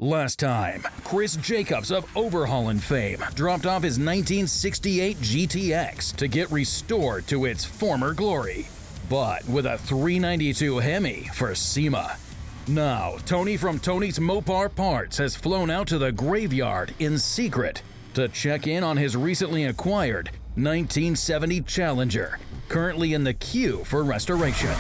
Last time, Chris Jacobs of Overhauling fame dropped off his 1968 GTX to get restored to its former glory, but with a 392 Hemi for SEMA. Now, Tony from Tony's Mopar Parts has flown out to the graveyard in secret to check in on his recently acquired 1970 Challenger, currently in the queue for restoration.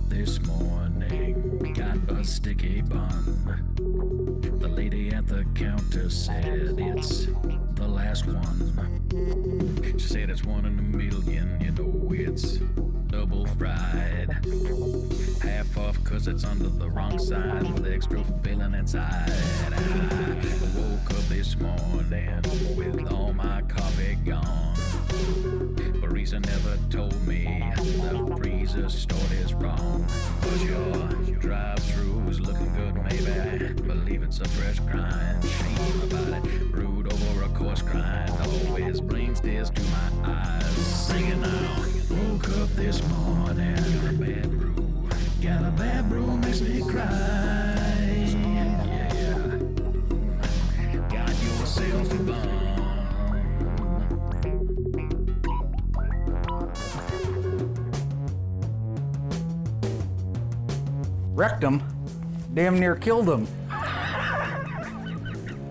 This morning, got a sticky bun. The lady at the counter said it's the last one. She said it's one in a million, you know, it's double fried. Half off cause it's under the wrong side with extra filling inside. I woke up this morning with all my coffee gone. Barista never told me the freezer stored is wrong. But your drive-thru's looking good, maybe. Believe it's a fresh grind. Shame about it. Brewed over a coarse grind. Always brings tears to my eyes. Singing now. Woke up this morning. Got a bad brew. Got a bad brew, makes me cry. Yeah. Got yourself a bun. Wrecked him. Damn near killed him.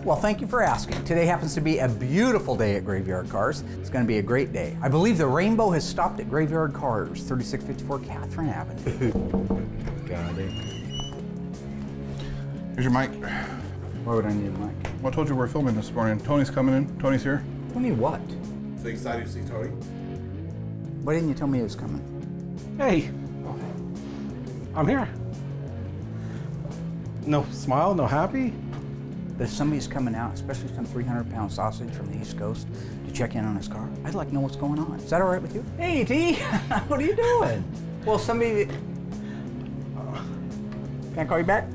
Well, thank you for asking. Today happens to be a beautiful day at Graveyard Carz. It's going to be a great day. I believe the rainbow has stopped at Graveyard Carz, 3654 Catherine Avenue. Got it. Here's your mic. Why would I need a mic? Well, I told you we're filming this morning. Tony's coming in. Tony's here. Tell me what? So excited to see Tony? Why didn't you tell me he was coming? Hey, I'm here. No smile, no happy? But if somebody's coming out, especially some 300-pound sausage from the East Coast, to check in on his car, I'd like to know what's going on. Is that all right with you? Hey, T, what are you doing? Well, somebody... Can I call you back?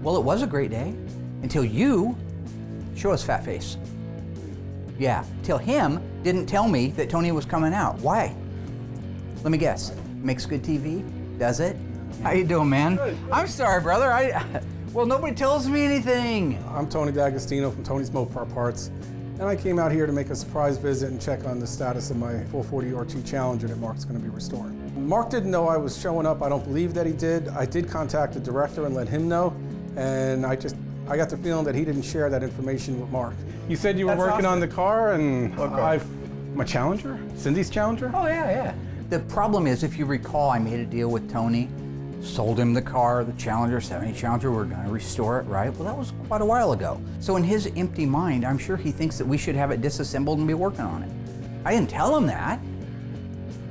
Well, it was a great day until you show us fat face. Yeah, till him didn't tell me that Tony was coming out. Why? Let me guess. Makes good TV? Does it? How you doing, man? Good. I'm sorry, brother. Well, nobody tells me anything. I'm Tony D'Agostino from Tony's Mopar Parts, and I came out here to make a surprise visit and check on the status of my 440 RT Challenger that Mark's going to be restoring. Mark didn't know I was showing up. I don't believe that he did. I did contact the director and let him know, and I got the feeling that he didn't share that information with Mark. You said you were working on the car, and my Challenger? Cindy's Challenger? Oh, yeah. The problem is, if you recall, I made a deal with Tony, sold him the car, the Challenger, 70 Challenger, we're gonna restore it, right? Well, that was quite a while ago. So in his empty mind, I'm sure he thinks that we should have it disassembled and be working on it. I didn't tell him that.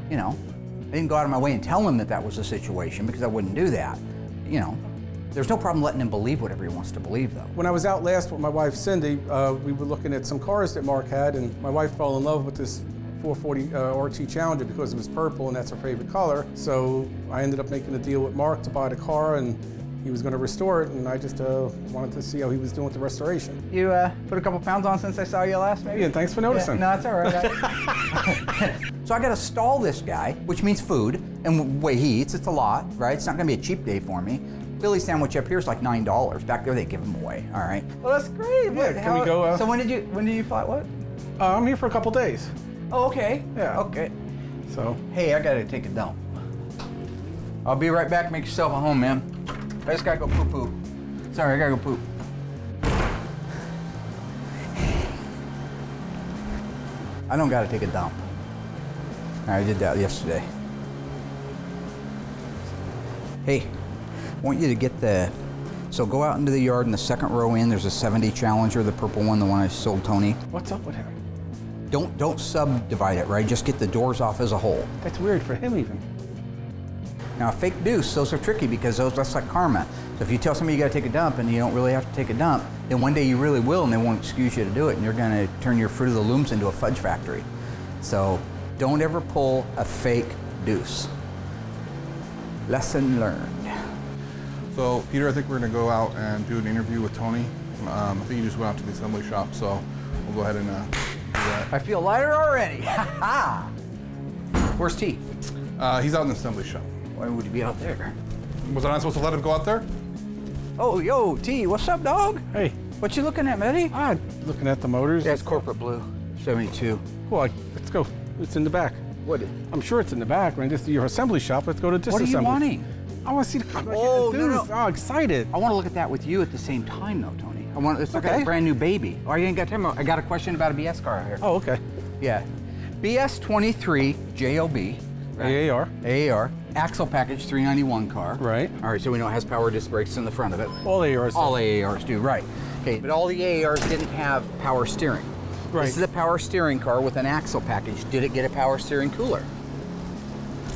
You know, I didn't go out of my way and tell him that that was the situation because I wouldn't do that. You know, there's no problem letting him believe whatever he wants to believe, though. When I was out last with my wife, Cindy, we were looking at some cars that Mark had, and my wife fell in love with this 440 RT Challenger because it was purple and that's her favorite color. So I ended up making a deal with Mark to buy the car, and he was going to restore it, and I just wanted to see how he was doing with the restoration. You put a couple pounds on since I saw you last, maybe? Yeah, thanks for noticing. Yeah, no, it's all right. So I got to stall this guy, which means food, and the way he eats, it's a lot, right? It's not going to be a cheap day for me. Philly sandwich up here is like $9. Back there, they give them away. All right. Well, that's great. Yeah, can we go? So when did you fly? What? I'm here for a couple days. Oh, okay. Yeah. Okay. So. Hey, I gotta take a dump. I'll be right back. Make yourself at home, man. I just gotta go poo-poo. Sorry, I gotta go poop. I don't gotta take a dump. I did that yesterday. Hey, I want you to get so go out into the yard in the second row in. There's a 70 Challenger, the purple one, the one I sold Tony. What's up with him? Don't subdivide it, right? Just get the doors off as a whole. That's weird for him even. Now, a fake deuce, those are tricky because that's like karma. So if you tell somebody you gotta take a dump and you don't really have to take a dump, then one day you really will and they won't excuse you to do it, and you're gonna turn your Fruit of the Looms into a fudge factory. So don't ever pull a fake deuce. Lesson learned. So, Peter, I think we're going to go out and do an interview with Tony. I think he just went out to the assembly shop, so we'll go ahead and do that. I feel lighter already. Where's T? He's out in the assembly shop. Why would he be out there? Was I not supposed to let him go out there? Oh, yo, T, what's up, dog? Hey, What you looking at, Matty? looking at the motors. That's corporate blue, 72. Cool, let's go. It's in the back. What? I'm sure it's in the back. Right? This is your assembly shop. Let's go to disassembly. What are you wanting? I want to see the car. Oh, no. Oh, excited. I want to look at that with you at the same time, though, Tony. It's like Okay. a brand new baby. Oh, you ain't got time. I got a question about a BS car out here. Oh, okay. Yeah. BS 23 JOB. AAR. AAR. Axle package 391 car. Right. All right, so we know it has power disc brakes in the front of it. All AARs. All AARs do, right. Okay, but all the AARs didn't have power steering. Right. This is a power steering car with an axle package. Did it get a power steering cooler?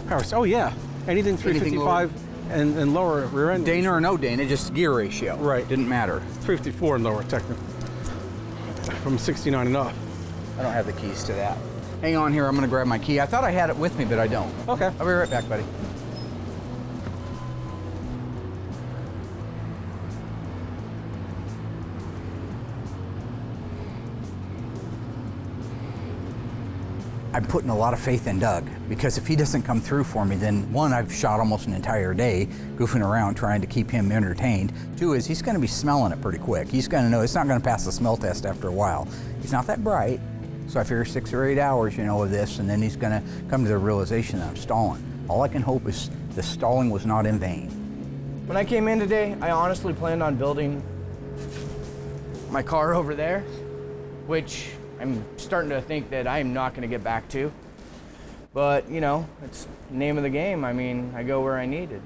Power. Oh, yeah. Anything 355 and lower rear end. Dana or no Dana, just gear ratio. Right. Didn't matter. 354 and lower, technically. From 69 and up. I don't have the keys to that. Hang on here, I'm gonna grab my key. I thought I had it with me, but I don't. Okay. I'll be right back, buddy. I'm putting a lot of faith in Doug, because if he doesn't come through for me, then one, I've shot almost an entire day goofing around trying to keep him entertained. Two is he's gonna be smelling it pretty quick. He's gonna know it's not gonna pass the smell test after a while. He's not that bright, so I figure 6 or 8 hours, of this, and then he's gonna come to the realization that I'm stalling. All I can hope is the stalling was not in vain. When I came in today, I honestly planned on building my car over there, which I'm starting to think that I'm not going to get back to. But, it's the name of the game. I mean, I go where I needed.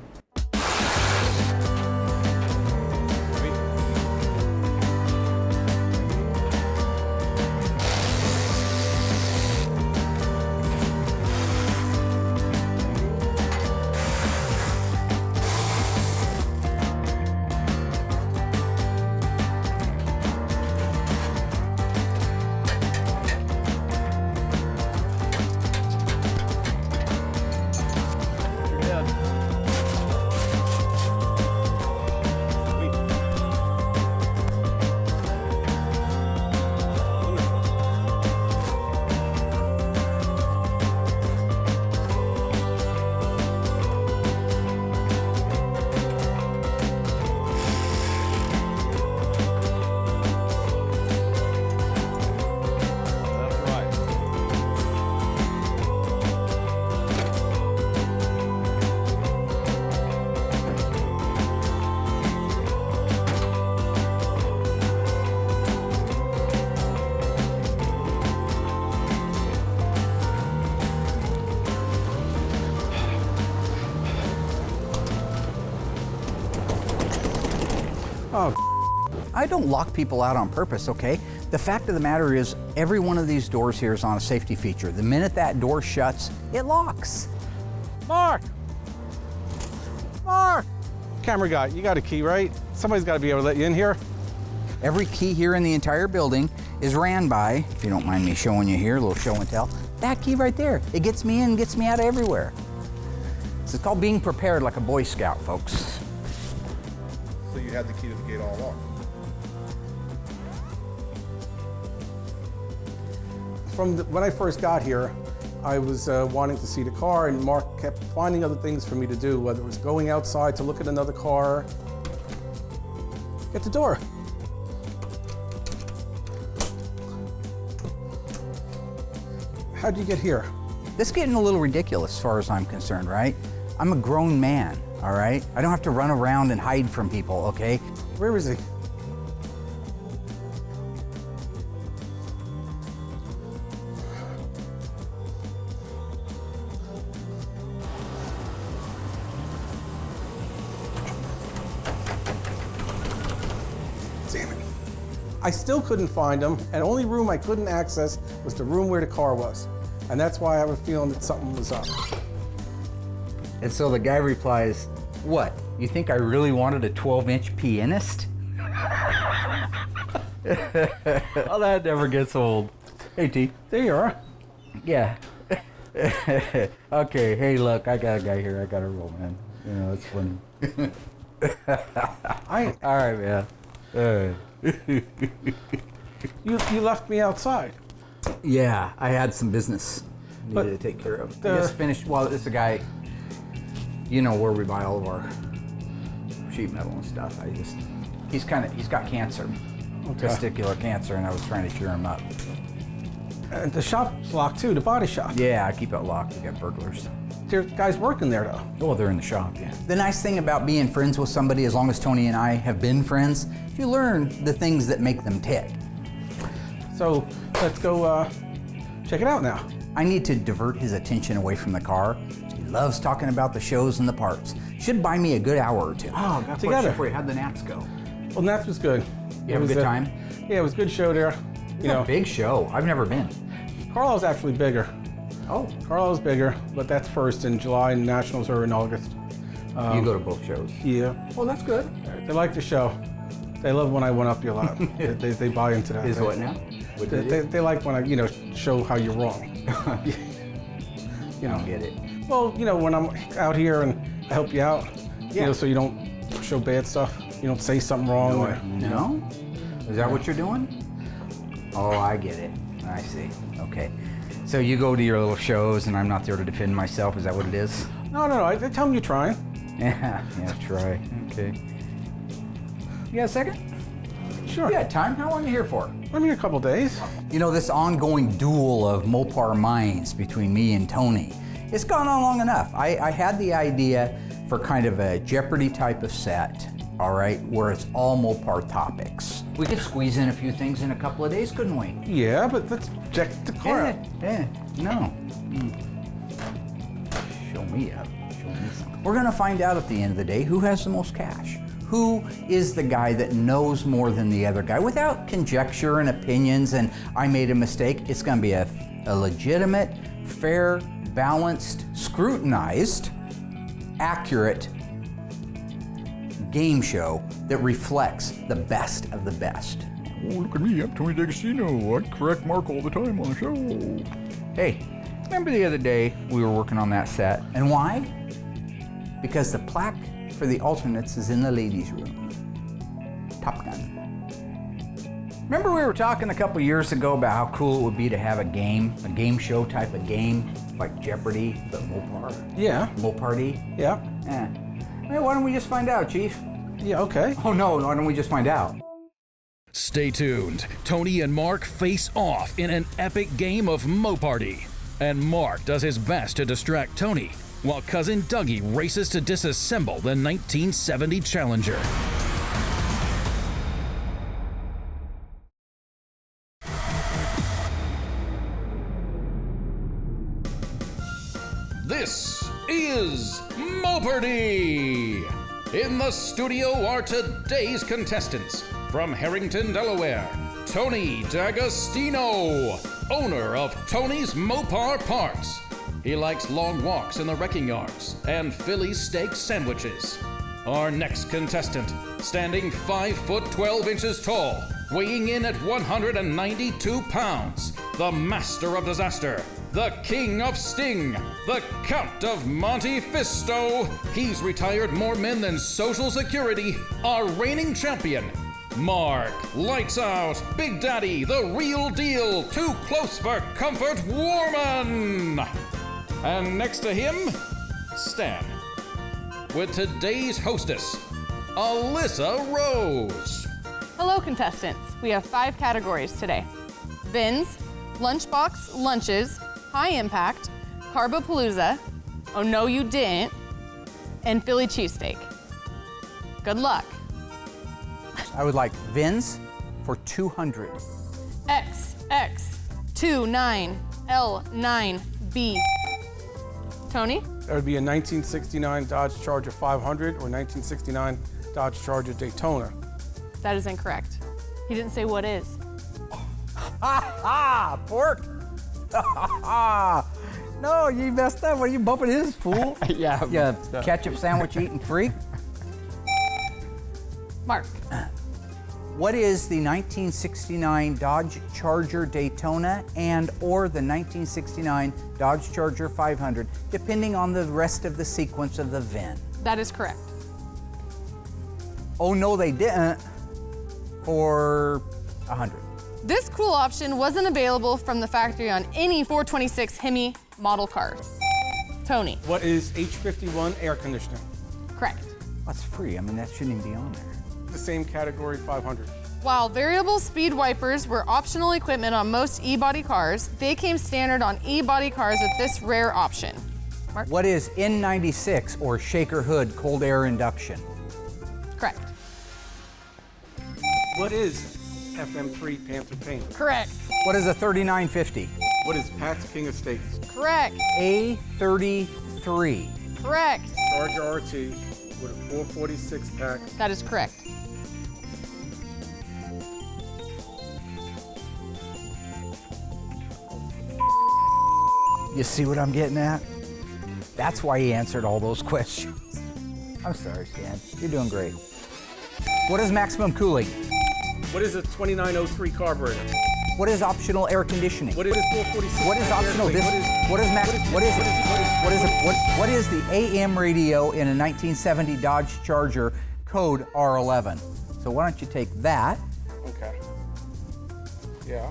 Oh, I don't lock people out on purpose, okay? The fact of the matter is, every one of these doors here is on a safety feature. The minute that door shuts, it locks. Mark! Mark! Camera guy, you got a key, right? Somebody's got to be able to let you in here. Every Key here in the entire building is ran by, if you don't mind me showing you here, a little show and tell, that key right there. It gets me in, gets me out of everywhere. It's called being prepared like a Boy Scout, folks. So you had the key to the gate all along. When I first got here, I was wanting to see the car, and Mark kept finding other things for me to do, whether it was going outside to look at another car. Get the door. How'd you get here? This is getting a little ridiculous as far as I'm concerned, right? I'm a grown man, all right? I don't have to run around and hide from people, okay? Where is he? Damn it. I still couldn't find him, and the only room I couldn't access was the room where the car was. And that's why I was feeling that something was up. And so the guy replies, what? You think I really wanted a 12-inch pianist? Well, that never gets old. Hey, T. There you are. Yeah. Okay, hey, look, I got a guy here. I got to roll, man. It's funny. All right, man. All right. You left me outside. Yeah, I had some business needed to take care of. I just finished, well, it's a guy, you know, where we buy all of our sheet metal and stuff. He's got cancer, testicular cancer, and I was trying to cheer him up. And the shop's locked too, the body shop. Yeah, I keep it locked. We got burglars. There's guys working there though. Oh, they're in the shop, yeah. The nice thing about being friends with somebody, as long as Tony and I have been friends, you learn the things that make them tick. So let's go check it out now. I need to divert his attention away from the car. He loves talking about the shows and the parts. Should buy me a good hour or two. Oh, got together. For you. How'd the naps go? Well, Nats was good. You have a good time? Yeah, it was a good show there. You know, big show. I've never been. Carlisle's actually bigger. Oh. Carlisle's bigger, but that's first in July and Nationals are in August. You go to both shows? Yeah. Well, that's good. They like the show. They love when I went up you a lot. they buy into that. Is what now? They like when I, show how you're wrong. You don't get it. Well, when I'm out here and I help you out, so you don't show bad stuff. You don't say something wrong. No? Is that what you're doing? Oh, I get it. I see. Okay. So you go to your little shows and I'm not there to defend myself. Is that what it is? No. I tell them you're trying. Yeah, try. Okay. You got a second? Sure. Yeah, time. How long are you here for? I'm here a couple days. You know, this ongoing duel of Mopar minds between me and Tony, it's gone on long enough. I had the idea for kind of a Jeopardy type of set, all right, where it's all Mopar topics. We could squeeze in a few things in a couple of days, couldn't we? Yeah, but let's check the car out. No. Show me up. Show me something. We're gonna find out at the end of the day who has the most cash. Who is the guy that knows more than the other guy? Without conjecture and opinions and I made a mistake, it's gonna be a legitimate, fair, balanced, scrutinized, accurate game show that reflects the best of the best. Oh, look at me, I'm Tony D'Agostino. I correct Mark all the time on the show. Hey, remember the other day we were working on that set? And why? Because the plaque for the alternates is in the ladies' room. Top Gun. Remember we were talking a couple years ago about how cool it would be to have a game show type of game, like Jeopardy, but Mopar? Yeah. Mopardy? Yeah. Hey, why don't we just find out, Chief? Yeah, okay. Oh no, why don't we just find out? Stay tuned. Tony and Mark face off in an epic game of Mopardy. And Mark does his best to distract Tony, while cousin Dougie races to disassemble the 1970 Challenger. This is Mopardy! In the studio are today's contestants. From Harrington, Delaware, Tony D'Agostino, owner of Tony's Mopar Parts. He likes long walks in the wrecking yards and Philly steak sandwiches. Our next contestant, standing 5 foot 12 inches tall, weighing in at 192 pounds, the master of disaster, the king of sting, the count of Monte Fisto. He's retired more men than Social Security, our reigning champion, Mark Lights Out, Big Daddy, the real deal, too close for comfort, Warman. And next to him, Stan, with today's hostess, Alyssa Rose. Hello, contestants. We have 5 categories today: Vins, Lunchbox Lunches, High Impact, Carbapalooza, Oh No You Didn't, and Philly Cheesesteak. Good luck. I would like Vins for 200. XX29L9B. Tony? That would be a 1969 Dodge Charger 500 or 1969 Dodge Charger Daytona. That is incorrect. He didn't say what is. Pork! No, you messed up. What are you bumping his, fool? Yeah. You ketchup sandwich eating freak. Mark. What is the 1969 Dodge Charger Daytona and or the 1969 Dodge Charger 500, depending on the rest of the sequence of the VIN? That is correct. Oh no, they didn't. For 100. This cool option wasn't available from the factory on any 426 Hemi model car. Tony. What is H51 air conditioning? Correct. That's free. I mean, that shouldn't even be on there. The same category, 500. While variable speed wipers were optional equipment on most e-body cars, they came standard on e-body cars with this rare option. Mark? What is N96 or shaker hood cold air induction? Correct. What is FM3 Panther paint? Correct. What is a 3950? What is Pat's King Estates? Correct. A33. Correct. Charger RT with a 446 pack. That is correct. You see what I'm getting at? That's why he answered all those questions. I'm sorry, Stan. You're doing great. What is maximum cooling? What is a 2903 carburetor? What is optional air conditioning? What is 446? What is optional this? What is the AM radio in a 1970 Dodge Charger code R11? So why don't you take that? Okay. Yeah.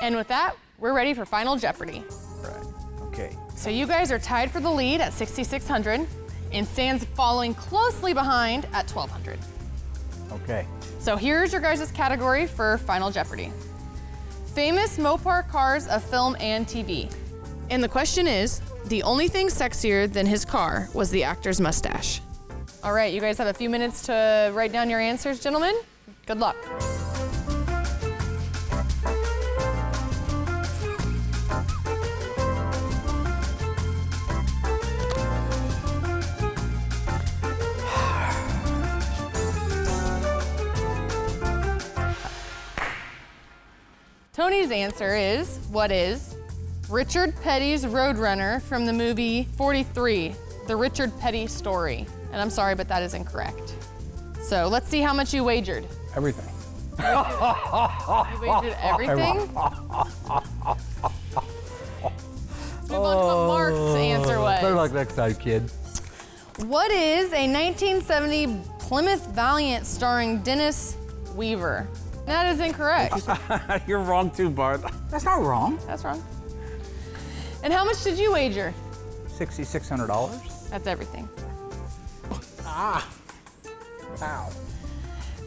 And with that, we're ready for Final Jeopardy. Right. Okay. So you guys are tied for the lead at 6,600 and Stan's following closely behind at 1,200. Okay. So here's your guys' category for Final Jeopardy. Famous Mopar cars of film and TV. And the question is, the only thing sexier than his car was the actor's mustache. All right, you guys have a few minutes to write down your answers, gentlemen. Good luck. Tony's answer is, what is Richard Petty's Roadrunner from the movie 43, The Richard Petty Story? And I'm sorry, but that is incorrect. So let's see how much you wagered. Everything. You wagered everything? Let's move on to what Mark's answer was. Better luck next time, kid. What is a 1970 Plymouth Valiant starring Dennis Weaver? That is incorrect. You're wrong too, Bart. That's not wrong. That's wrong. And how much did you wager? $6,600. That's everything. Ow.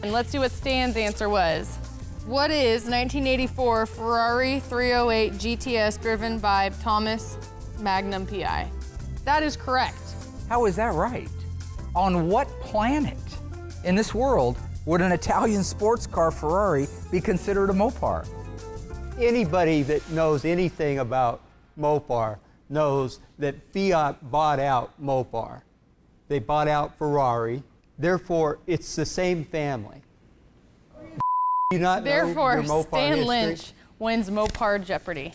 And let's see what Stan's answer was. What is 1984 Ferrari 308 GTS driven by Thomas Magnum PI? That is correct. How is that right? On what planet in this world would an Italian sports car Ferrari be considered a Mopar? Anybody that knows anything about Mopar knows that Fiat bought out Mopar. They bought out Ferrari. Therefore, it's the same family. Do you not know Therefore, your Mopar Stan history? Lynch wins Mopar Jeopardy.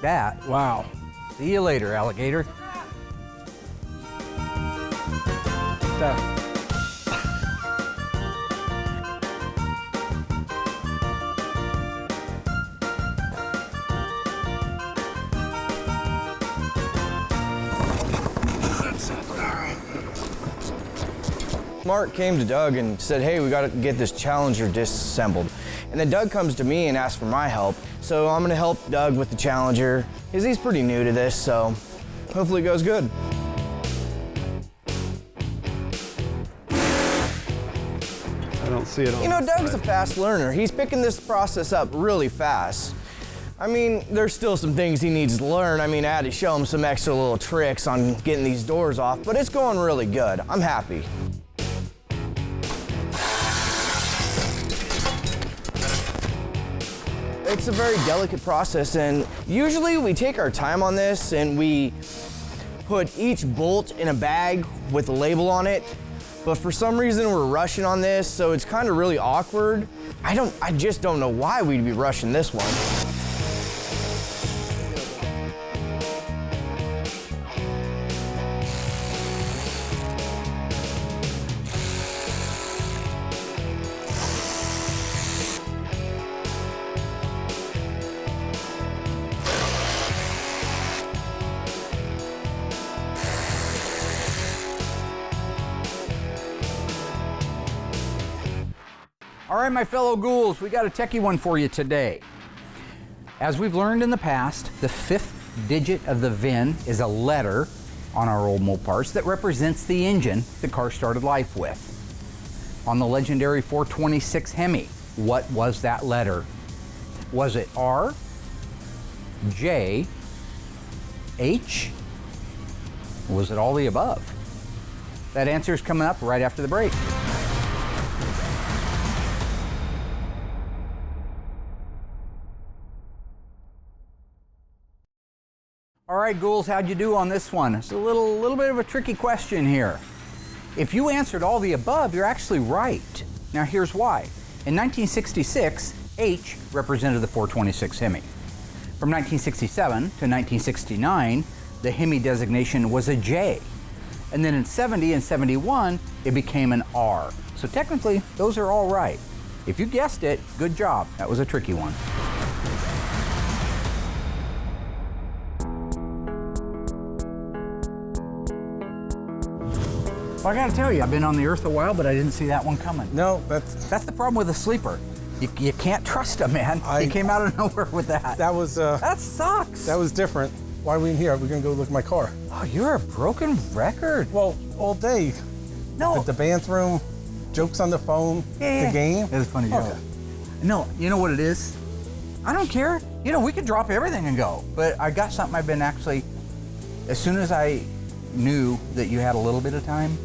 That. Wow. See you later, alligator. Mark came to Doug and said, hey, we gotta get this Challenger disassembled. And then Doug comes to me and asks for my help. So I'm gonna help Doug with the Challenger, because he's pretty new to this, so hopefully it goes good. I don't see it on You know, this Doug's a side. fast learner. He's picking this process up really fast. I mean, there's still some things he needs to learn. I mean, I had to show him some extra little tricks on getting these doors off, but it's going really good. I'm happy. It's a very delicate process, and usually we take our time on this and we put each bolt in a bag with a label on it. But for some reason we're rushing on this, so it's kind of really awkward. I just don't know why we'd be rushing this one. All right, my fellow ghouls, we got a techie one for you today. As we've learned in the past, the 5th digit of the VIN is a letter on our old Mopars that represents the engine the car started life with. On the legendary 426 Hemi, what was that letter? Was it R, J, H, or was it all the above? That answer is coming up right after the break. All right, ghouls, how'd you do on this one? It's a little bit of a tricky question here. If you answered all the above, you're actually right. Now here's why. In 1966, H represented the 426 Hemi. From 1967 to 1969, the Hemi designation was a J. And then in 70 and 71, it became an R. So technically, those are all right. If you guessed it, good job. That was a tricky one. Well, I gotta tell you, I've been on the earth a while, but I didn't see that one coming. No, that's the problem with a sleeper. You can't trust him, man. He came out of nowhere with that. That was that sucks. That was different. Why are we in here? We're gonna go look at my car. Oh, you're a broken record. Well, all day. No. The bathroom, jokes on the phone, the game. It was a funny joke. Okay. No, you know what it is? I don't care. You know, we could drop everything and go. But I got something I've been actually, as soon as I knew that you had a little bit of time,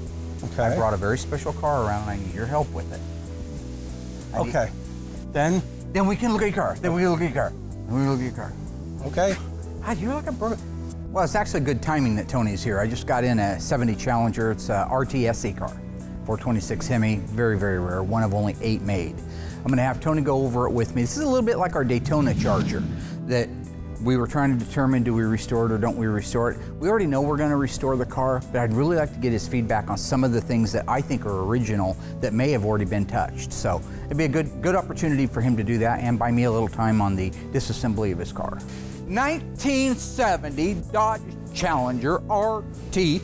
Okay. I brought a very special car around and I need your help with it. Okay. Then we can look at your car. Then we can look at your car. Then we can look at your car. Okay. God, you're like a broken. Well, it's actually good timing that Tony's here. I just got in a 70 Challenger. It's a RTSE car, 426 Hemi, very, very rare, one of only 8 made. I'm gonna have Tony go over it with me. This is a little bit like our Daytona Charger that we were trying to determine, do we restore it or don't we restore it? We already know we're gonna restore the car, but I'd really like to get his feedback on some of the things that I think are original that may have already been touched. So it'd be a good opportunity for him to do that and buy me a little time on the disassembly of his car. 1970 Dodge Challenger RTSE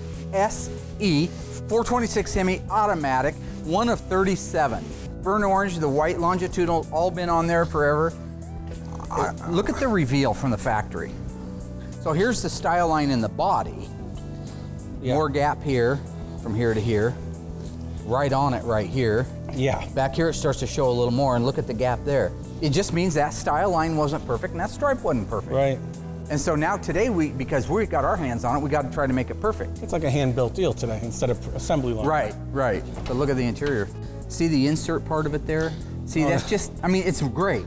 426 Hemi automatic, one of 37. Burnt orange, the white longitudinal, all been on there forever. Look at the reveal from the factory. So here's the style line in the body. Yeah. More gap here, from here to here. Right on it right here. Yeah. Back here it starts to show a little more, and look at the gap there. It just means that style line wasn't perfect and that stripe wasn't perfect. Right. And so now today, because we got our hands on it, we got to try to make it perfect. It's like a hand-built deal today instead of assembly line. Right. But look at the interior. See the insert part of it there? See, that's just, I mean, it's great.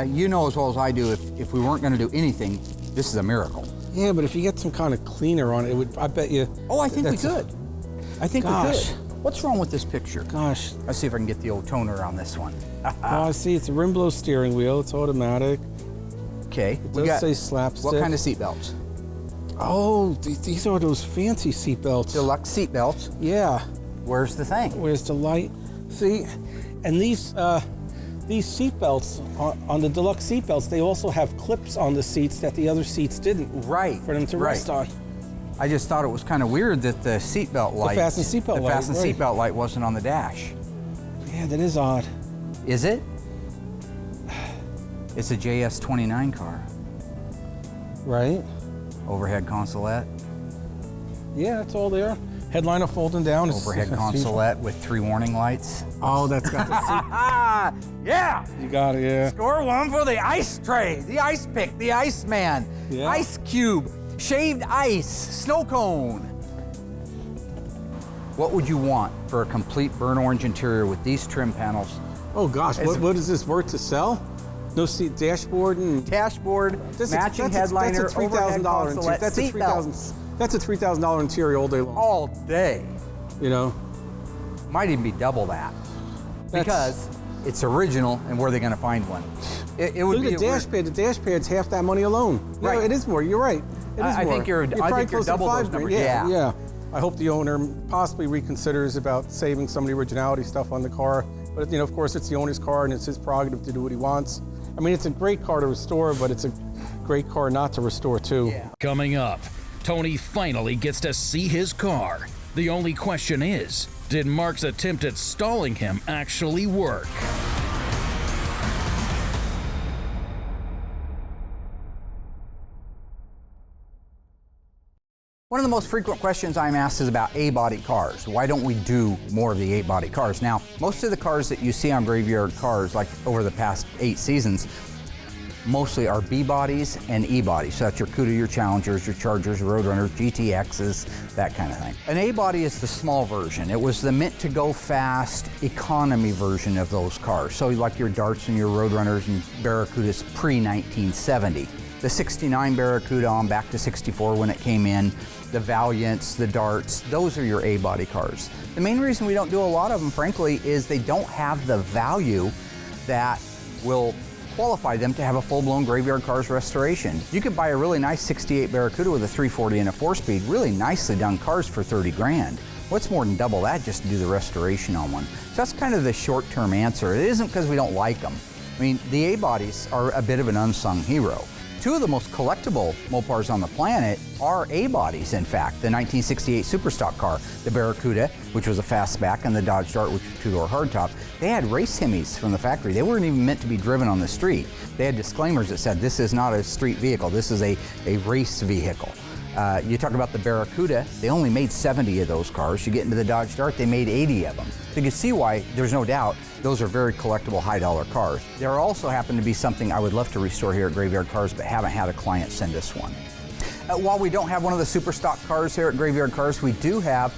You know as well as I do, if we weren't going to do anything, this is a miracle. Yeah, but if you get some kind of cleaner on it, I bet you. Oh, I think we could. I think we Gosh. could. What's wrong with this picture? Gosh. Let's see if I can get the old toner on this one. Oh, I see. It's a rim blow steering wheel. It's automatic. Okay. It does say slapstick. What kind of seat belts? Oh, these are those fancy seat belts. Deluxe seat belts. Yeah. Where's the thing? Where's the light? See, and these seat belts on the deluxe seat belts, they also have clips on the seats that the other seats didn't. Right. For them to rest on. I just thought it was kind of weird that the seatbelt light, The fasten seatbelt light, seatbelt light wasn't on the dash. Yeah, that is odd. Is it? It's a JS29 car. Right. Overhead consolette. Yeah, it's all there. Headliner folding down. Overhead consolette with 3 warning lights. Oh, that's got the seat. Yeah! You got it, yeah. Score 1 for the ice tray, the ice pick, the ice man, Yeah. ice cube, shaved ice, snow cone. What would you want for a complete burnt orange interior with these trim panels? Oh gosh, what is this worth to sell? No seat, dashboard and Dashboard, matching headliner, that's a $3,000 overhead That's a seat belt. That's a $3,000 interior all day long. All day. You know, Might even be double that. That's- Because it's original, and where are they going to find one? It would look be at the dash pad. The dash pad's half that money alone. Right. Yeah, it is more. You're right. It is I more. think you're probably close to double those $5,000. numbers. Yeah, Yeah. yeah. I hope the owner possibly reconsiders about saving some of the originality stuff on the car. But of course, it's the owner's car, and it's his prerogative to do what he wants. I mean, it's a great car to restore, but it's a great car not to restore too. Yeah. Coming up, Tony finally gets to see his car. The only question is, did Mark's attempt at stalling him actually work? One of the most frequent questions I'm asked is about A-body cars. Why don't we do more of the A-body cars? Now, most of the cars that you see on Graveyard Carz, like over the past 8 seasons, mostly are B-bodies and E-bodies. So that's your Cuda, your Challengers, your Chargers, your Roadrunners, GTXs, that kind of thing. An A-body is the small version. It was the meant-to-go fast economy version of those cars. So like your Darts and your Roadrunners and Barracudas pre-1970. The 69 Barracuda on back to 64 when it came in, the Valiants, the Darts, those are your A-body cars. The main reason we don't do a lot of them, frankly, is they don't have the value that will qualify them to have a full-blown Graveyard Carz restoration. You could buy a really nice 68 Barracuda with a 340 and a 4-speed, really nicely done cars for 30 grand. What's more than double that just to do the restoration on one? So that's kind of the short-term answer. It isn't because we don't like them. I mean, the A-bodies are a bit of an unsung hero. 2 of the most collectible Mopars on the planet are A-bodies, in fact. The 1968 Superstock car, the Barracuda, which was a fastback, and the Dodge Dart, which was a 2-door hardtop. They had race Hemis from the factory. They weren't even meant to be driven on the street. They had disclaimers that said, this is not a street vehicle, this is a race vehicle. You talk about the Barracuda, they only made 70 of those cars. You get into the Dodge Dart, they made 80 of them. So you can see why, there's no doubt, those are very collectible, high-dollar cars. There also happen to be something I would love to restore here at Graveyard Carz, but haven't had a client send us one. While we don't have one of the super stock cars here at Graveyard Carz, we do have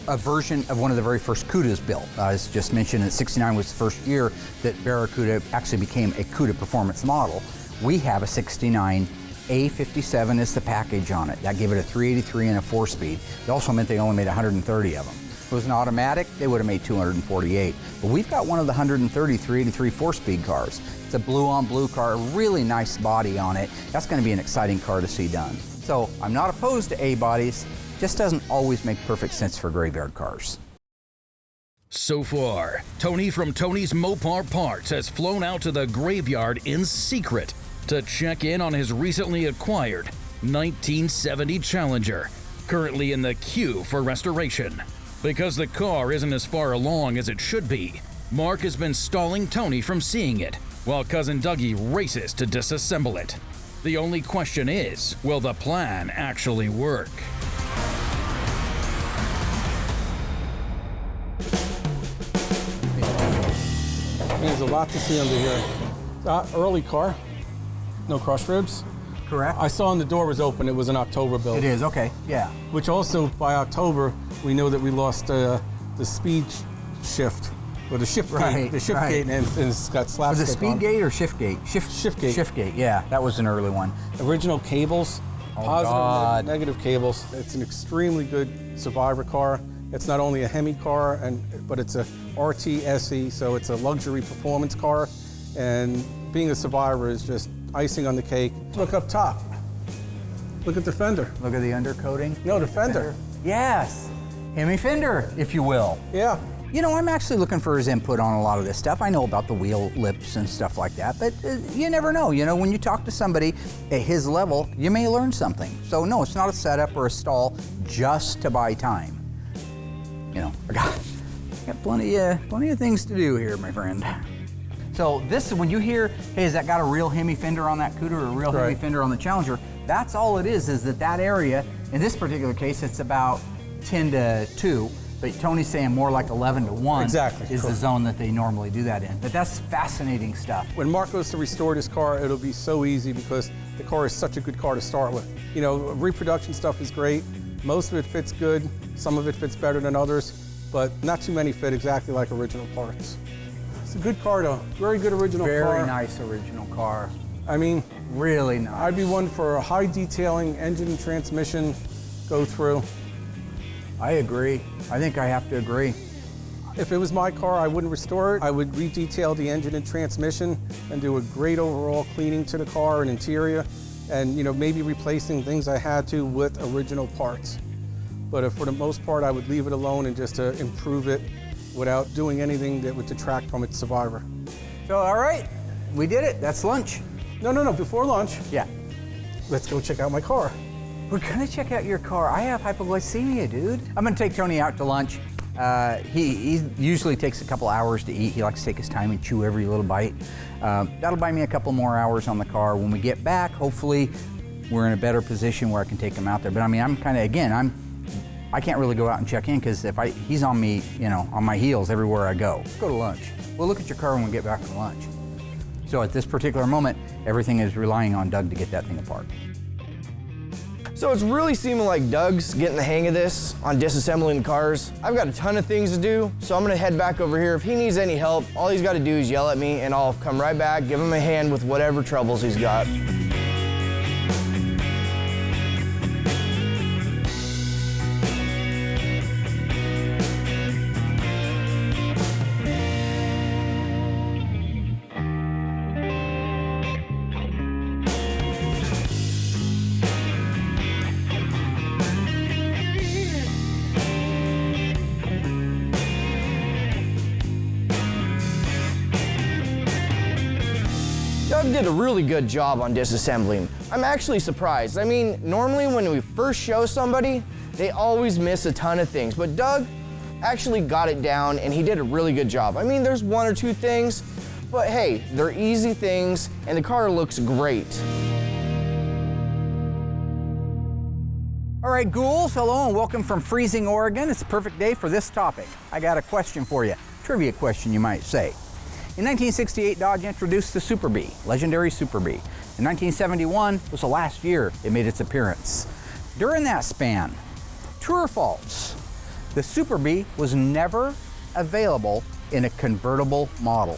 a version of one of the very first Cudas built. As just mentioned, in '69 was the first year that Barracuda actually became a Cuda performance model. We have a '69 A57 is the package on it. That gave it a 383 and a 4-speed. It also meant they only made 130 of them. If it was an automatic, they would have made 248. But we've got one of the 130 383 4-speed cars. It's a blue-on-blue car, a really nice body on it. That's going to be an exciting car to see done. So I'm not opposed to A-bodies, just doesn't always make perfect sense for Graveyard Carz. So far, Tony from Tony's Mopar Parts has flown out to the graveyard in secret to check in on his recently acquired 1970 Challenger, currently in the queue for restoration. Because the car isn't as far along as it should be, Mark has been stalling Tony from seeing it, while cousin Dougie races to disassemble it. The only question is, will the plan actually work? There's a lot to see under here. Early car, no crush ribs. Correct. I saw when the door was open, it was an October build. It is, okay, yeah. Which also, by October, we know that we lost the speed shift, or the shift gate. The shift gate, and it's got slapstick. Was it speed gate or shift gate? Shift gate. Shift gate, yeah, that was an early one. Original cables, positive, negative cables. It's an extremely good survivor car. It's not only a Hemi car, but it's a RT SE, so it's a luxury performance car. And being a survivor is just icing on the cake. Look up top. Look at the fender. Look at the undercoating. No, the fender. Yes, Hemi fender, if you will. Yeah. You know, I'm actually looking for his input on a lot of this stuff. I know about the wheel lips and stuff like that, but you never know. You know, when you talk to somebody at his level, you may learn something. So no, it's not a setup or a stall just to buy time. You know, I got plenty of things to do here, my friend. So this, when you hear, hey, has that got a real Hemi fender on that Cuda or a real Hemi fender on the Challenger? That's all it is that area, in this particular case, it's about 10 to 2, but Tony's saying more like 11 to 1 is the zone that they normally do that in. But that's fascinating stuff. When Mark goes to restore this car, it'll be so easy because the car is such a good car to start with. You know, reproduction stuff is great. Most of it fits good. Some of it fits better than others, but not too many fit exactly like original parts. It's a good car though, very good original car. Very nice original car. I mean, really nice. I'd be one for a high detailing engine and transmission go through. I agree. I think I have to agree. If it was my car, I wouldn't restore it. I would redetail the engine and transmission and do a great overall cleaning to the car and interior, and you know, maybe replacing things I had to with original parts. But for the most part, I would leave it alone and just improve it without doing anything that would detract from its survivor. So, all right, we did it. That's lunch. No, before lunch. Yeah. Let's go check out my car. We're gonna check out your car. I have hypoglycemia, dude. I'm gonna take Tony out to lunch. He usually takes a couple hours to eat. He likes to take his time and chew every little bite. That'll buy me a couple more hours on the car. When we get back, hopefully, we're in a better position where I can take him out there. But I mean, I'm kind of, again, I can't really go out and check in because he's on me, you know, on my heels everywhere I go. Let's go to lunch. We'll look at your car when we get back from lunch. So at this particular moment, everything is relying on Doug to get that thing apart. So it's really seeming like Doug's getting the hang of this on disassembling cars. I've got a ton of things to do, so I'm gonna head back over here. If he needs any help, all he's gotta do is yell at me and I'll come right back, give him a hand with whatever troubles he's got. Doug did a really good job on disassembling. I'm actually surprised. I mean, normally when we first show somebody, they always miss a ton of things, but Doug actually got it down and he did a really good job. I mean, there's one or two things, but hey, they're easy things and the car looks great. All right, ghouls, hello and welcome from freezing Oregon. It's a perfect day for this topic. I got a question for you, trivia question you might say. In 1968, Dodge introduced the Super Bee, legendary Super Bee. In 1971 was the last year it made its appearance. During that span, true or false, the Super Bee was never available in a convertible model.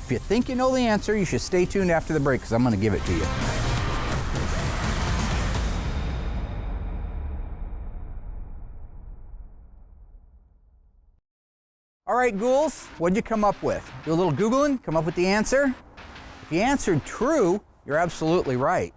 If you think you know the answer, you should stay tuned after the break because I'm going to give it to you. All right, ghouls, what'd you come up with? Do a little Googling, come up with the answer? If you answered true, you're absolutely right.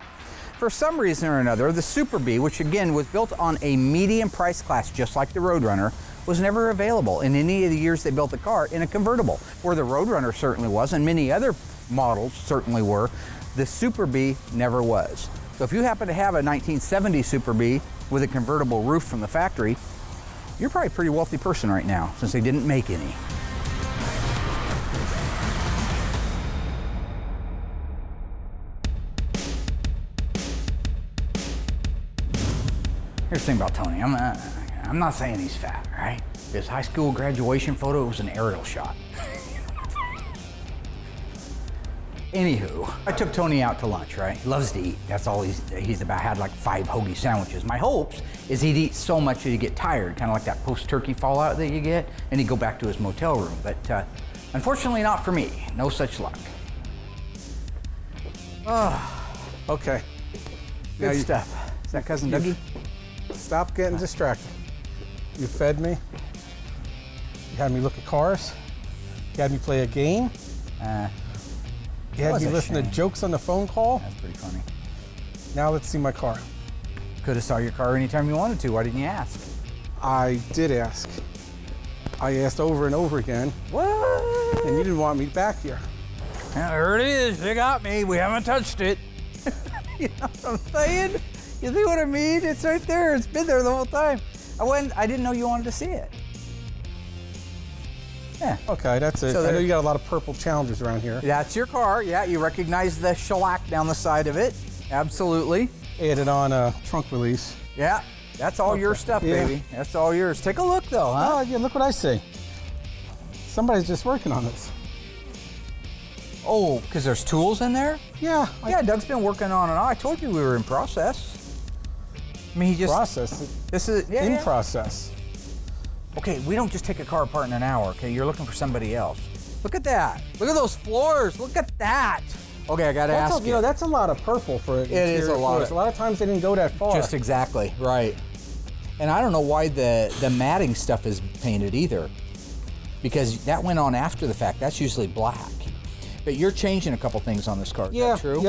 For some reason or another, the Super Bee, which again was built on a medium price class just like the Roadrunner, was never available in any of the years they built the car in a convertible. Where the Roadrunner certainly was, and many other models certainly were, the Super Bee never was. So if you happen to have a 1970 Super Bee with a convertible roof from the factory, you're probably a pretty wealthy person right now, since they didn't make any. Here's the thing about Tony. I'm not saying he's fat, right? His high school graduation photo was an aerial shot. Anywho, I took Tony out to lunch, right? He loves to eat. That's all he's about. Had like 5 hoagie sandwiches. My hopes is he'd eat so much that he'd get tired, kind of like that post-turkey fallout that you get, and he'd go back to his motel room. But unfortunately not for me. No such luck. Oh, okay. Good stuff. Is that Cousin Dougie? Stop getting distracted. You fed me. You had me look at cars. You had me play a game. You had me listen to jokes on the phone call. That's pretty funny. Now let's see my car. Could have saw your car anytime you wanted to. Why didn't you ask? I did ask. I asked over and over again. What? And you didn't want me back here. Yeah, there it is. You got me. We haven't touched it. You know what I'm saying? You see what I mean? It's right there. It's been there the whole time. I didn't know you wanted to see it. Yeah. Okay, that's it. So I know you got a lot of purple Challengers around here. That's your car. Yeah, you recognize the shellac down the side of it. Absolutely. Added on a trunk release. Yeah, that's all your stuff, Yeah. baby. That's all yours. Take a look, though, huh? Oh, yeah, look what I see. Somebody's just working on this. Oh, because there's tools in there? Yeah. Yeah, Doug's been working on it. I told you we were in process. I mean, he just... Process. This is... Yeah, In yeah. process. Okay, we don't just take a car apart in an hour, okay? You're looking for somebody else. Look at that. Look at those floors. Look at that. Okay, I gotta ask you. You know, that's a lot of purple for it. It is a lot. A lot of times they didn't go that far. Just exactly, right. And I don't know why the matting stuff is painted either, because that went on after the fact. That's usually black. But you're changing a couple things on this car, is that true?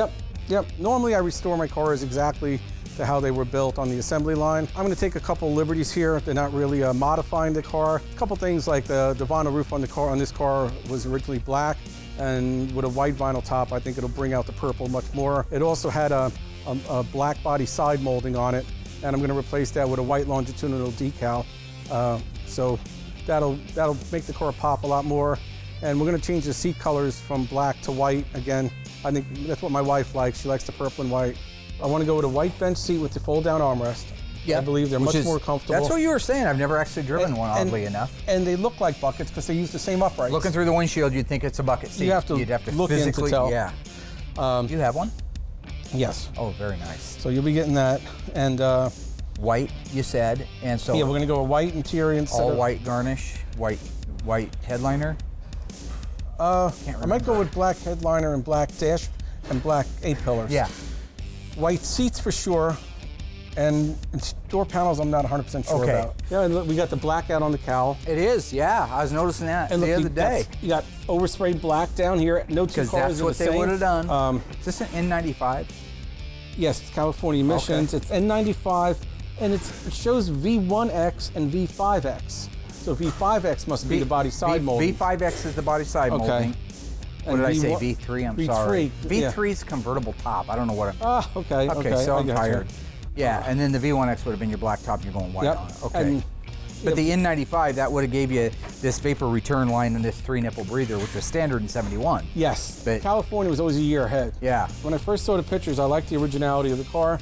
Yep. Normally I restore my cars exactly to how they were built on the assembly line. I'm going to take a couple liberties here. They're not really modifying the car. A couple things like the vinyl roof on this car was originally black, and with a white vinyl top, I think it'll bring out the purple much more. It also had a black body side molding on it, and I'm going to replace that with a white longitudinal decal. So that'll make the car pop a lot more. And we're going to change the seat colors from black to white again. I think that's what my wife likes. She likes the purple and white. I want to go with a white bench seat with the fold-down armrest. I believe they're much more comfortable. That's what you were saying. I've never actually driven one, oddly enough. And they look like buckets because they use the same uprights. Looking through the windshield, you'd think it's a bucket seat. You'd have to look in to physically, tell. yeah. Do you have one? Yes. Oh, very nice. So you'll be getting that. And white, you said, and so yeah, we're going to go with white interior instead all of white garnish, white headliner. I might go with black headliner and black dash and black A-pillars. Yeah. White seats for sure. And door panels, I'm not 100% sure about. Yeah, and look, we got the blackout on the cowl. It is, yeah. I was noticing that the other day. You got oversprayed black down here. No two cars that's are what the they same. would have done. Is this an N95? Yes, it's California emissions. It's N95, and it shows V1X and V5X. So V5X must be the body side molding. V5X is the body side molding. What did I say? V3, I'm sorry. V3 is convertible top. I don't know what I'm... Okay, so I'm I tired. Yeah, and then the V1X would have been your black top, you're going white on it. Okay. And, but the N95, that would have gave you this vapor return line and this 3-nipple breather, which was standard in 71. Yes, but California was always a year ahead. Yeah. When I first saw the pictures, I liked the originality of the car.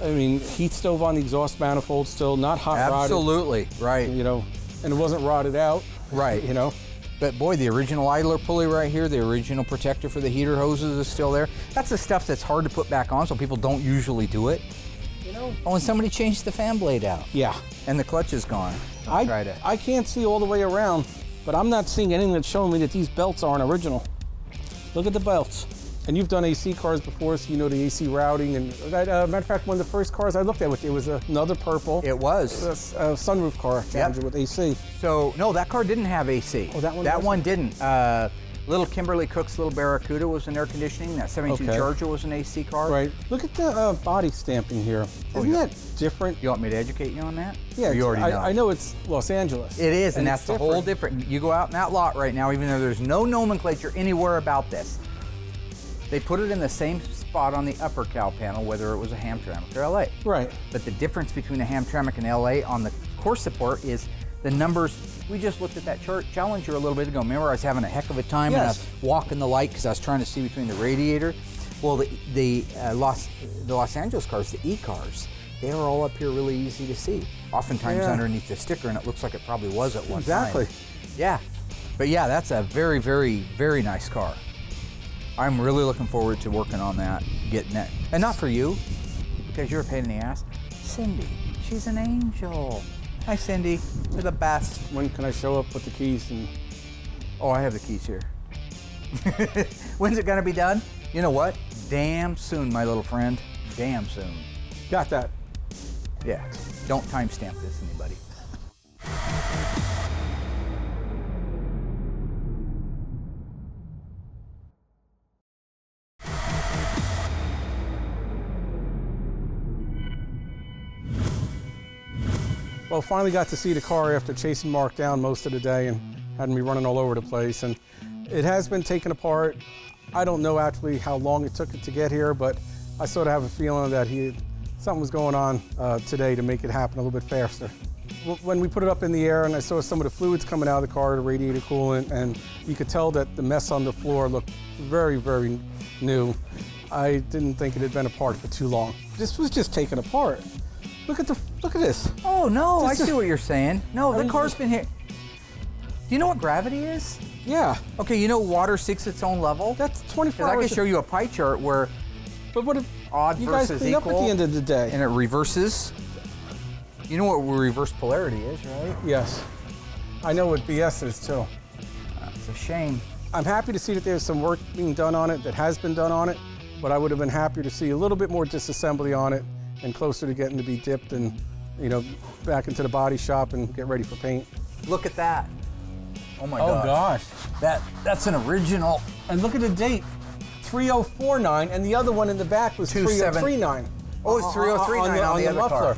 I mean, heat stove on the exhaust manifold still, not hot rodded. Absolutely, right. You know, and it wasn't rotted out. Right. You know. But boy, the original idler pulley right here, the original protector for the heater hoses is still there. That's the stuff that's hard to put back on, so people don't usually do it. You know, when somebody changed the fan blade out. Yeah. And the clutch is gone. I can't see all the way around, but I'm not seeing anything that's showing me that these belts aren't original. Look at the belts. And you've done AC cars before, so you know the AC routing. And matter of fact, one of the first cars I looked at with it was another purple. It was. A sunroof car, Challenger with AC. So, no, that car didn't have AC. Oh, that one That one didn't. Little Kimberly Cook's little Barracuda was an air conditioning. That 72 Charger was an AC car. Right. Look at the body stamping here. Isn't that different? You want me to educate you on that? Yeah, or you already know. I know it's Los Angeles. It is, and that's the whole different. You go out in that lot right now, even though there's no nomenclature anywhere about this. They put it in the same spot on the upper cowl panel, whether it was a Hamtramck or LA. Right. But the difference between a Hamtramck and LA on the core support is the numbers. We just looked at that Challenger a little bit ago. Remember, I was having a heck of a time and I was walking the light because I was trying to see between the radiator. Well, the Los Angeles cars, the E-cars, they are all up here really easy to see. Oftentimes underneath the sticker, and it looks like it probably was at one time. Exactly. Yeah. But yeah, that's a very, very, very nice car. I'm really looking forward to working on that, getting that. And not for you, because you're a pain in the ass. Cindy, she's an angel. Hi, Cindy. You're the best. When can I show up with the keys? And oh, I have the keys here. When's it gonna be done? You know what? Damn soon, my little friend. Damn soon. Got that. Yeah. Don't timestamp this, anybody. Well, finally got to see the car after chasing Mark down most of the day and had me running all over the place. And it has been taken apart. I don't know actually how long it took it to get here, but I sort of have a feeling that something was going on today to make it happen a little bit faster. When we put it up in the air and I saw some of the fluids coming out of the car, the radiator coolant, and you could tell that the mess on the floor looked very, very new. I didn't think it had been apart for too long. This was just taken apart. Look at this. Oh no, I see what you're saying. No, the car's been here. Do you know what gravity is? Yeah. Okay, you know water seeks its own level? That's 24 hours. I hours. can show you a pie chart where but if odd you guys versus clean equal. up at the end of the day. And it reverses. You know what reverse polarity is, right? Yes. I know what BS is too. It's a shame. I'm happy to see that there's some work being done on it, that has been done on it, but I would have been happier to see a little bit more disassembly on it and closer to getting to be dipped and, you know, back into the body shop and get ready for paint. Look at that. Oh my Oh gosh. That's an original. And look at the date, 3049, and the other one in the back was 3039. Oh, it's 3039 on the other car.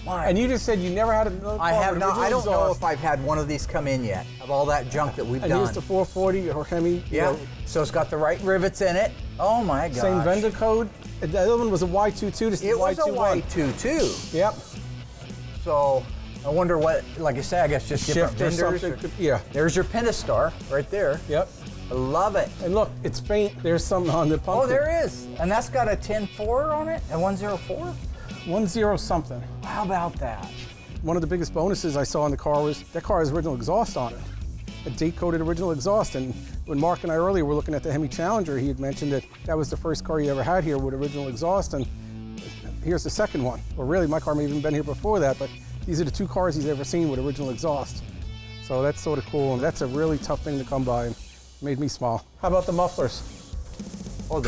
Why? And you just said you never had a I have not. I don't know if I've had one of these come in yet, of all that junk that we've done. And here's the 440 or Hemi. Yeah. So it's got the right rivets in it. Oh my gosh. Same vendor code. The other one was a Y22. This it was Y21. a Y22. Yep. So I wonder what, like I say, I guess just different Shift or vendors. something. Yeah. There's your Pentastar right there. Yep. I love it. And look, it's faint. There's something on the pumpkin. Oh, there is. And that's got a 10-4 on it and 104? 10 something. How about that? One of the biggest bonuses I saw in the car was that car has original exhaust on it. A date-coded original exhaust. And when Mark and I earlier were looking at the Hemi Challenger, he had mentioned that that was the first car he ever had here with original exhaust. And here's the second one. Well, really, my car may have even been here before that, but these are the 2 cars he's ever seen with original exhaust. So that's sort of cool, and that's a really tough thing to come by, and made me smile. How about the mufflers? Oh,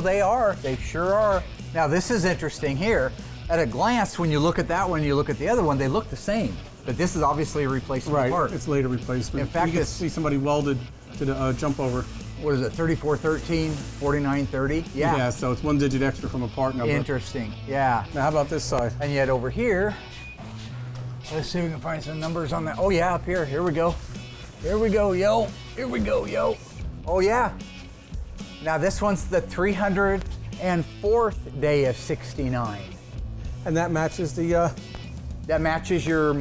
they are. They sure are. Now, this is interesting here. At a glance, when you look at that one and you look at the other one, they look the same. But this is obviously a replacement part. It's later replacement. In fact, you can see somebody welded to the jump over. What is it, 3413, 4930? Yeah. Yeah, so it's 1 digit extra from a part number. Interesting, yeah. Now, how about this side? And yet over here, let's see if we can find some numbers on that. Oh yeah, up here, here we go. Here we go, yo. Here we go, yo. Oh yeah. Now this one's the 304th day of 69. And that matches the... That matches your...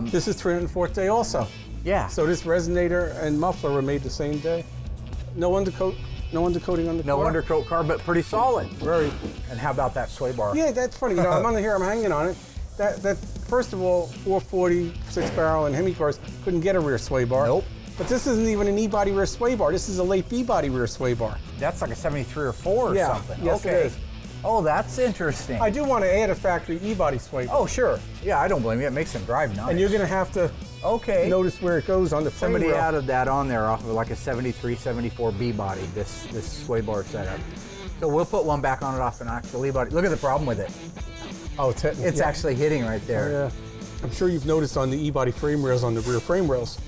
this is 304th day also. Yeah. So this resonator and muffler were made the same day. No undercoat, no undercoating on the car. No undercoat car, but pretty solid. Very. And how about that sway bar? Yeah, that's funny. You know, I'm on here, I'm hanging on it. That first of all, 440, 6-barrel, and Hemi cars couldn't get a rear sway bar. Nope. But this isn't even an E-body rear sway bar. This is a late B-body rear sway bar. That's like a 73 or 4 or Yeah, something. yes, okay. it is. Oh, that's interesting. I do want to add a factory E-body sway bar. Oh, sure. Yeah, I don't blame you. It makes them drive nice. And you're going to have to notice where it goes on the frame Somebody rail. added that on there off of like a 73, 74 B body, this sway bar setup. So we'll put one back on it off an actual E body. Look at the problem with it. Oh, it's hitting. It's actually hitting right there. Oh, yeah. I'm sure you've noticed on the E-body frame rails, on the rear frame rails,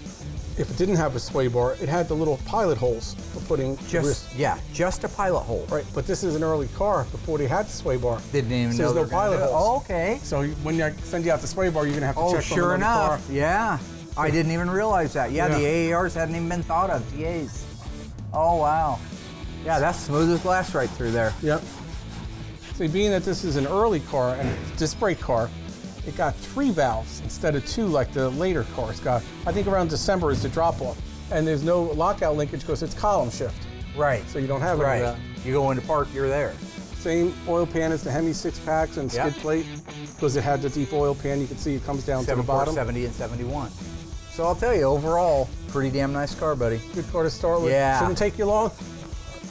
if it didn't have a sway bar, it had the little pilot holes for putting just a pilot hole. Right, but this is an early car before they had the sway bar. Didn't even so know there's no pilot holes. Oh, okay. So when I send you out the sway bar, you're gonna have to check on sure another car. enough. Yeah. I didn't even realize that. Yeah, the AARs hadn't even been thought of. TAs. Oh, wow. Yeah, that's smooth as glass right through there. Yep. See, being that this is an early car and a disc brake car, it got 3 valves instead of 2 like the later cars got. I think around December is the drop-off. And there's no lockout linkage because it's column shift. Right. So you don't have any of that. You go into park, you're there. Same oil pan as the Hemi 6-packs and skid plate. Because it had the deep oil pan, you can see it comes down to the bottom. 70 and 71. So I'll tell you, overall, pretty damn nice car, buddy. Good car to start with. Yeah. Shouldn't take you long.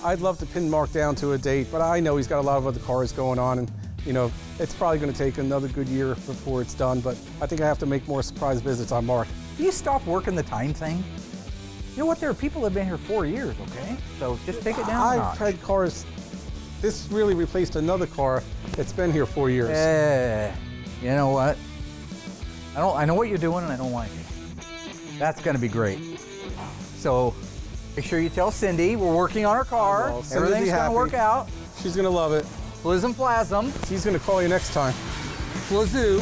I'd love to pin Mark down to a date, but I know he's got a lot of other cars going on, and you know, it's probably going to take another good year before it's done, but I think I have to make more surprise visits on Mark. Do you stop working the time thing? You know what, there are people that have been here 4 years, okay? So just take it down a I've notch. had cars, this really replaced another car that's been here 4 years. You know what? I know what you're doing and I don't like it. That's gonna be great. So make sure you tell Cindy we're working on her car. Everything's gonna work out. She's gonna love it. Flism plasm. She's gonna call you next time. Flazoo.